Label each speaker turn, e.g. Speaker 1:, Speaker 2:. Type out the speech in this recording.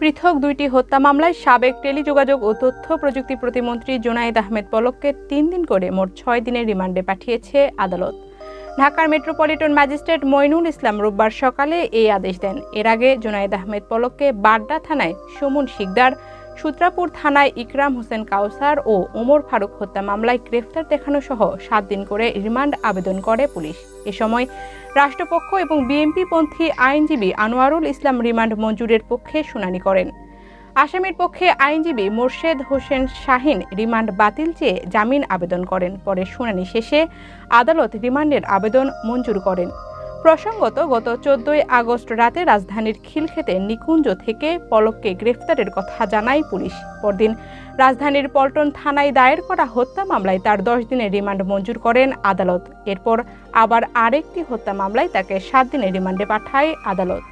Speaker 1: পৃথক দুইটি হত্যা মামলায় সাবেক টেলিযোগাযোগ ও তথ্য প্রযুক্তি প্রতিমন্ত্রী জুনায়েদ আহমেদ পলককে ৩ দিন করে মোট ৬ দিনের রিমান্ডে পাঠিয়েছে আদালত। ঢাকার মেট্রোপলিটন ম্যাজিস্ট্রেট মইনুল ইসলাম রোববার সকালে এই আদেশ দেন। এর আগে জুনায়েদ আহমেদ পলককে বাড্ডা থানায় সুমন শিকদার, সূত্রাপুর থানায় ইকরাম হোসেন কাউসার ও ওমর ফারুক হত্যা মামলায় গ্রেফতার দেখানো সহ ৭ দিন করে রিমান্ড আবেদন করে পুলিশ। এ সময় রাষ্ট্রপক্ষ এবং বিএনপিপন্থী আইনজীবী আনোয়ারুল ইসলাম রিমান্ড মঞ্জুরের পক্ষে শুনানি করেন। আসামির পক্ষে আইনজীবী মোর্শেদ হোসেন শাহিন রিমান্ড বাতিল চেয়ে জামিন আবেদন করেন। পরে শুনানি শেষে আদালত রিমান্ডের আবেদন মঞ্জুর করেন। প্রসঙ্গত, গত ১৪ আগস্ট রাতে রাজধানীর খিলক্ষেতে নিকুঞ্জ থেকে পলককে গ্রেফতারের কথা জানায় পুলিশ। পরদিন রাজধানীর পল্টন থানায় দায়ের করা হত্যা মামলায় তার ১০ দিনের রিমান্ড মঞ্জুর করেন আদালত। এরপর আবার আরেকটি হত্যা মামলায় তাকে ৭ দিনের রিমান্ডে পাঠায় আদালত।